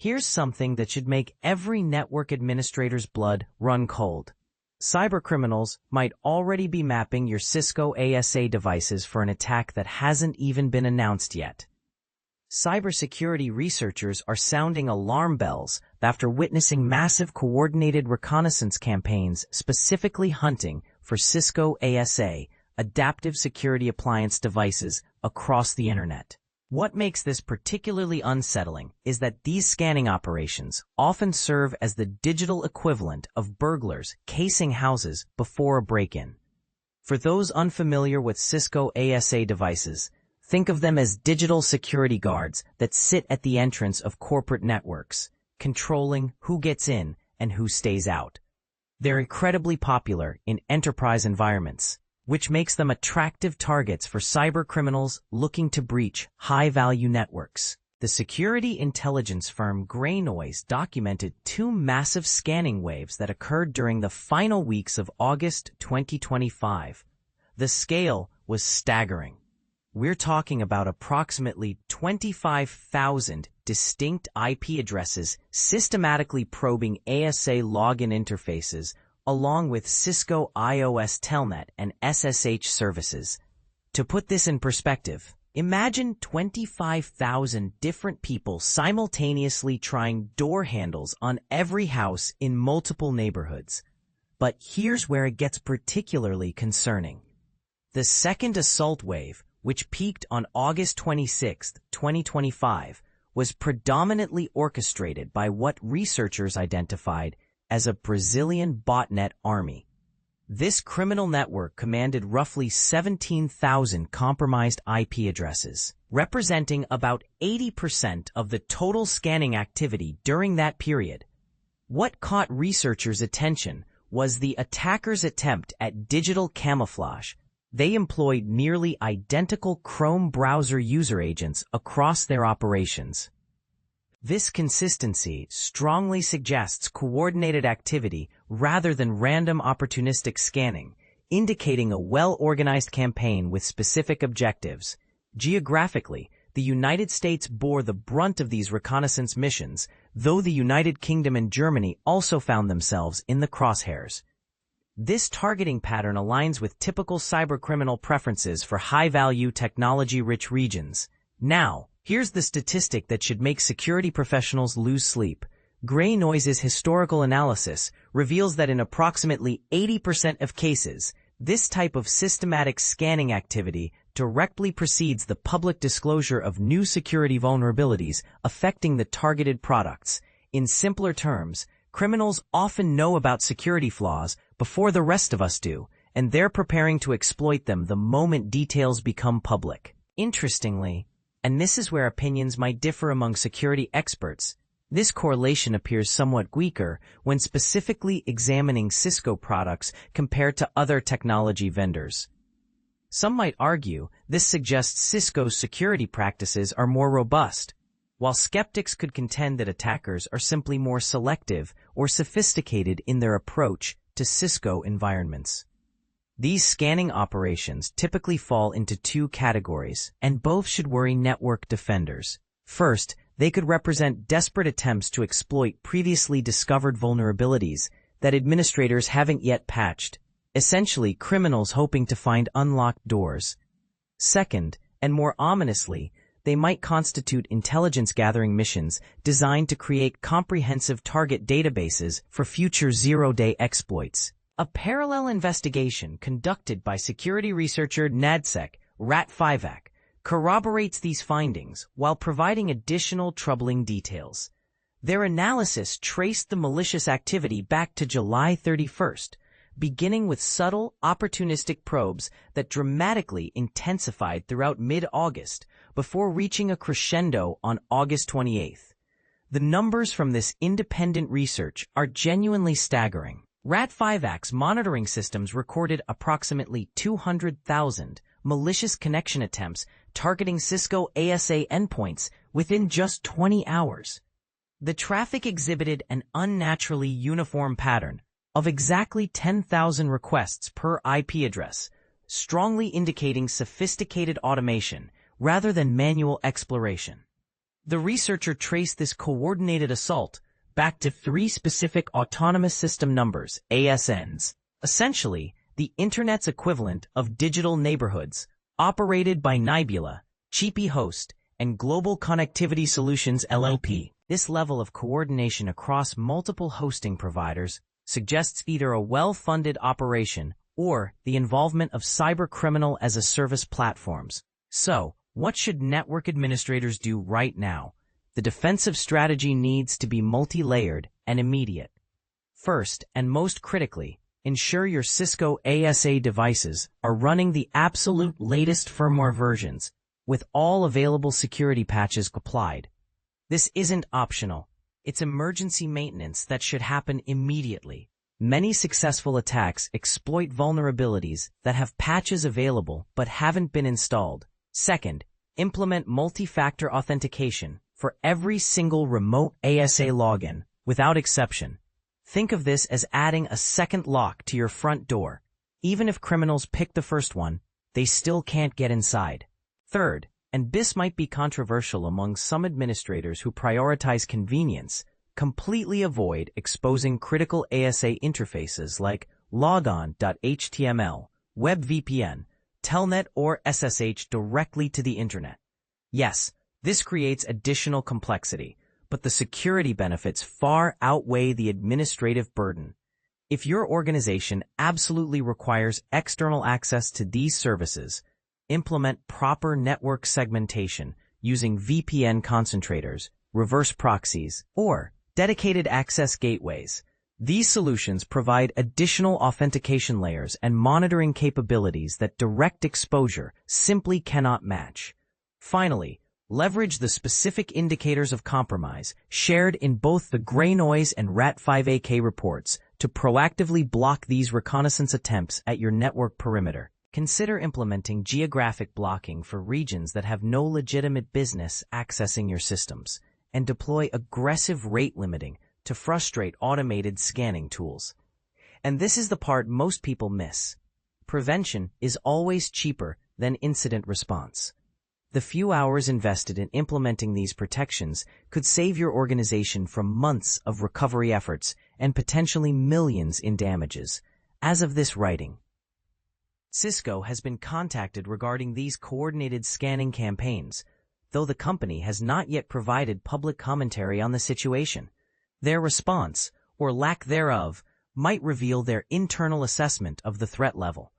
Here's something that should make every network administrator's blood run cold. Cybercriminals might already be mapping your Cisco ASA devices for an attack that hasn't even been announced yet. Cybersecurity researchers are sounding alarm bells after witnessing massive coordinated reconnaissance campaigns specifically hunting for Cisco ASA adaptive security appliance devices across the internet. What makes this particularly unsettling is that these scanning operations often serve as the digital equivalent of burglars casing houses before a break-in. For those unfamiliar with Cisco ASA devices, think of them as digital security guards that sit at the entrance of corporate networks, controlling who gets in and who stays out. They're incredibly popular in enterprise environments, which makes them attractive targets for cybercriminals looking to breach high-value networks. The security intelligence firm GreyNoise documented 2 massive scanning waves that occurred during the final weeks of August 2025. The scale was staggering. We're talking about approximately 25,000 distinct IP addresses systematically probing ASA login interfaces along with Cisco iOS Telnet and SSH services. To put this in perspective, imagine 25,000 different people simultaneously trying door handles on every house in multiple neighborhoods. But here's where it gets particularly concerning. The second assault wave, which peaked on August 26, 2025, was predominantly orchestrated by what researchers identified as a Brazilian botnet army. This criminal network commanded roughly 17,000 compromised IP addresses, representing about 80% of the total scanning activity during that period. What caught researchers' attention was the attackers' attempt at digital camouflage. They employed nearly identical Chrome browser user agents across their operations. This consistency strongly suggests coordinated activity rather than random opportunistic scanning, indicating a well-organized campaign with specific objectives. Geographically, the United States bore the brunt of these reconnaissance missions, though the United Kingdom and Germany also found themselves in the crosshairs. This targeting pattern aligns with typical cybercriminal preferences for high-value, technology-rich regions. Now, here's the statistic that should make security professionals lose sleep. GreyNoise's historical analysis reveals that in approximately 80% of cases, this type of systematic scanning activity directly precedes the public disclosure of new security vulnerabilities affecting the targeted products. In simpler terms, criminals often know about security flaws before the rest of us do, and they're preparing to exploit them the moment details become public. Interestingly, and this is where opinions might differ among security experts, this correlation appears somewhat weaker when specifically examining Cisco products compared to other technology vendors. Some might argue this suggests Cisco's security practices are more robust, while skeptics could contend that attackers are simply more selective or sophisticated in their approach to Cisco environments. These scanning operations typically fall into 2 categories, and both should worry network defenders. First, they could represent desperate attempts to exploit previously discovered vulnerabilities that administrators haven't yet patched, essentially criminals hoping to find unlocked doors. Second, and more ominously, they might constitute intelligence-gathering missions designed to create comprehensive target databases for future zero-day exploits. A parallel investigation conducted by security researcher NADSEC Rat5ac corroborates these findings while providing additional troubling details. Their analysis traced the malicious activity back to July 31st, beginning with subtle, opportunistic probes that dramatically intensified throughout mid-August before reaching a crescendo on August 28th. The numbers from this independent research are genuinely staggering. Rat5ac's monitoring systems recorded approximately 200,000 malicious connection attempts targeting Cisco ASA endpoints within just 20 hours. The traffic exhibited an unnaturally uniform pattern of exactly 10,000 requests per IP address, strongly indicating sophisticated automation rather than manual exploration. The researcher traced this coordinated assault back to three specific autonomous system numbers, ASNs, essentially the Internet's equivalent of digital neighborhoods, operated by Nibula, Cheapy Host, and Global Connectivity Solutions LLP. This level of coordination across multiple hosting providers suggests either a well-funded operation or the involvement of cybercriminal-as-a-service platforms. So, what should network administrators do right now? The defensive strategy needs to be multi-layered and immediate. First, and most critically, ensure your Cisco ASA devices are running the absolute latest firmware versions, with all available security patches applied. This isn't optional. It's emergency maintenance that should happen immediately. Many successful attacks exploit vulnerabilities that have patches available but haven't been installed. Second, implement multi-factor authentication for every single remote ASA login, without exception. Think of this as adding a second lock to your front door. Even if criminals pick the first one, they still can't get inside. Third, and this might be controversial among some administrators who prioritize convenience, completely avoid exposing critical ASA interfaces like logon.html, WebVPN, Telnet, or SSH directly to the Internet. Yes, this creates additional complexity, but the security benefits far outweigh the administrative burden. If your organization absolutely requires external access to these services, implement proper network segmentation using VPN concentrators, reverse proxies, or dedicated access gateways. These solutions provide additional authentication layers and monitoring capabilities that direct exposure simply cannot match. Finally, leverage the specific indicators of compromise shared in both the GreyNoise and Rat5AK reports to proactively block these reconnaissance attempts at your network perimeter. Consider implementing geographic blocking for regions that have no legitimate business accessing your systems, and deploy aggressive rate limiting to frustrate automated scanning tools. And this is the part most people miss. Prevention is always cheaper than incident response. The few hours invested in implementing these protections could save your organization from months of recovery efforts and potentially millions in damages. As of this writing, Cisco has been contacted regarding these coordinated scanning campaigns, though the company has not yet provided public commentary on the situation. Their response, or lack thereof, might reveal their internal assessment of the threat level.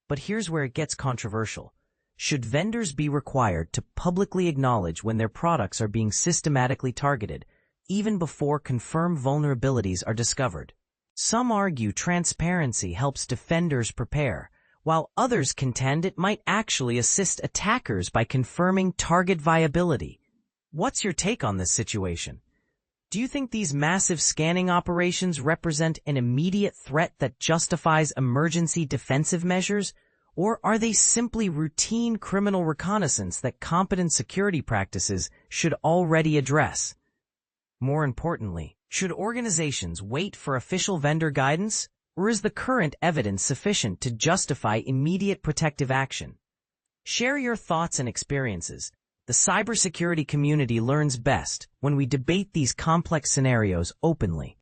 But here's where it gets controversial. Should vendors be required to publicly acknowledge when their products are being systematically targeted, even before confirmed vulnerabilities are discovered? Some argue transparency helps defenders prepare, while others contend it might actually assist attackers by confirming target viability. What's your take on this situation? Do you think these massive scanning operations represent an immediate threat that justifies emergency defensive measures, or are they simply routine criminal reconnaissance that competent security practices should already address? More importantly, should organizations wait for official vendor guidance, or is the current evidence sufficient to justify immediate protective action? Share your thoughts and experiences. The cybersecurity community learns best when we debate these complex scenarios openly.